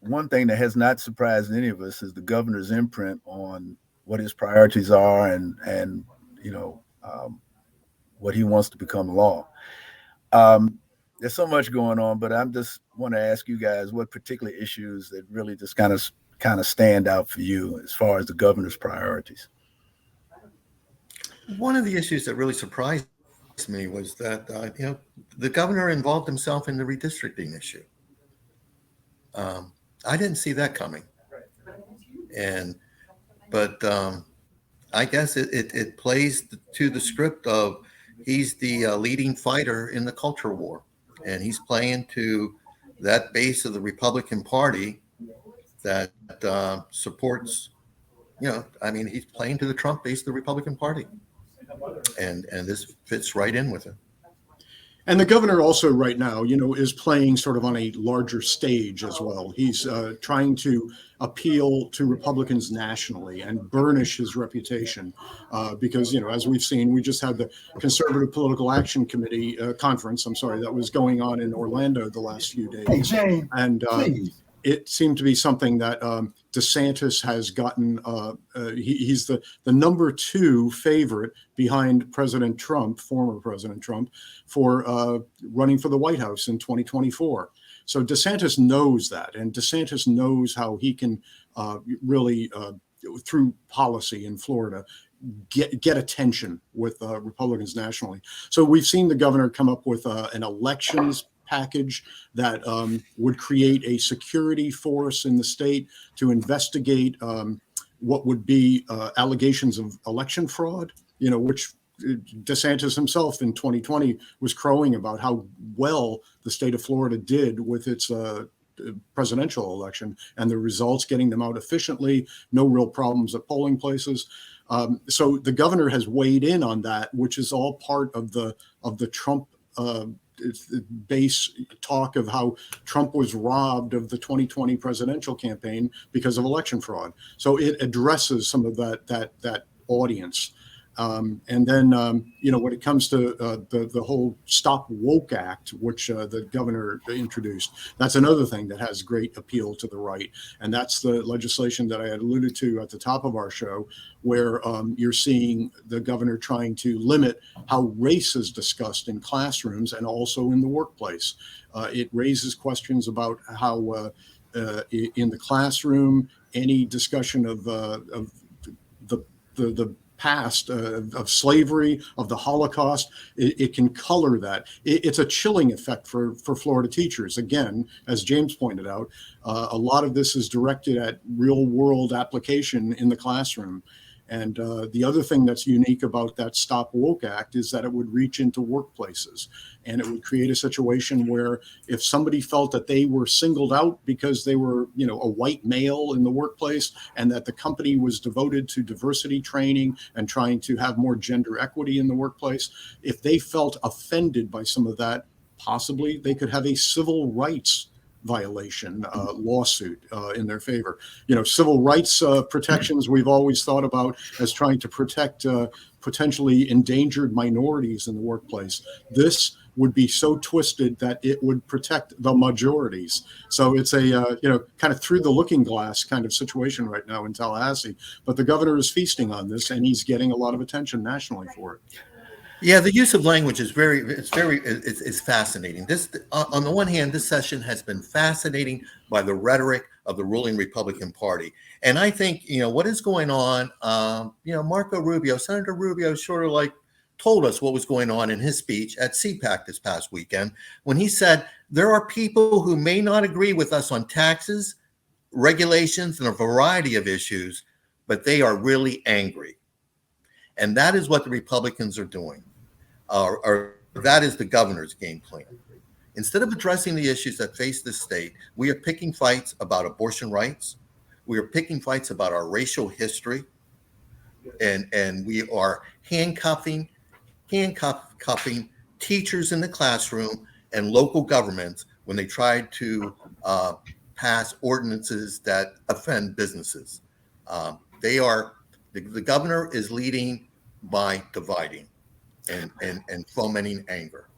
one thing that has not surprised any of us is the governor's imprint on what his priorities are and you know what he wants to become law. Um, there's so much going on, but I'm just want to ask you guys what particular issues that really just kind of stand out for you as far as the governor's priorities. One of the issues that really surprised me was that the governor involved himself in the redistricting issue. Um, I didn't see that coming, and but I guess it plays to the script of he's the leading fighter in the culture war, and he's playing to that base of the Republican Party that supports. I mean, he's playing to the Trump base of the Republican Party, and this fits right in with it. And the governor also right now, is playing sort of on a larger stage as well. He's trying to appeal to Republicans nationally and burnish his reputation because, as we've seen, we just had the Conservative Political Action Committee conference, that was going on in Orlando the last few days. Hey, Jane, and it seemed to be something that DeSantis has gotten. He's the number 2 favorite behind President Trump, former President Trump, for running for the White House in 2024. So DeSantis knows that, and DeSantis knows how he can really, through policy in Florida, get attention with Republicans nationally. So we've seen the governor come up with an elections package that would create a security force in the state to investigate what would be allegations of election fraud, which DeSantis himself in 2020 was crowing about how well the state of Florida did with its presidential election and the results, getting them out efficiently, no real problems at polling places. So the governor has weighed in on that, which is all part of the Trump base talk of how Trump was robbed of the 2020 presidential campaign because of election fraud. So it addresses some of that audience. And then, when it comes to the whole Stop Woke Act, which the governor introduced, that's another thing that has great appeal to the right. And that's the legislation that I had alluded to at the top of our show, where you're seeing the governor trying to limit how race is discussed in classrooms and also in the workplace. It raises questions about how in the classroom, any discussion of the past of slavery, of the Holocaust, it can color that. It's a chilling effect for Florida teachers. Again, as James pointed out, a lot of this is directed at real world application in the classroom. And the other thing that's unique about that Stop Woke Act is that it would reach into workplaces, and it would create a situation where if somebody felt that they were singled out because they were, a white male in the workplace, and that the company was devoted to diversity training and trying to have more gender equity in the workplace, if they felt offended by some of that, possibly they could have a civil rights violation lawsuit in their favor. Civil rights protections we've always thought about as trying to protect potentially endangered minorities in the workplace. This would be so twisted that it would protect the majorities. So it's a kind of through the looking glass kind of situation right now in Tallahassee. But the governor is feasting on this, and he's getting a lot of attention nationally for it. Yeah, the use of language is it's fascinating. This, on the one hand, this session has been fascinating by the rhetoric of the ruling Republican Party, and I think what is going on. Marco Rubio, Senator Rubio, sort of like told us what was going on in his speech at CPAC this past weekend when he said there are people who may not agree with us on taxes, regulations, and a variety of issues, but they are really angry, and that is what the Republicans are doing. Or that is the governor's game plan. Instead of addressing the issues that face the state, we are picking fights about abortion rights. We are picking fights about our racial history, and we are handcuffing teachers in the classroom and local governments when they try to pass ordinances that offend businesses. The governor is leading by dividing and fomenting anger.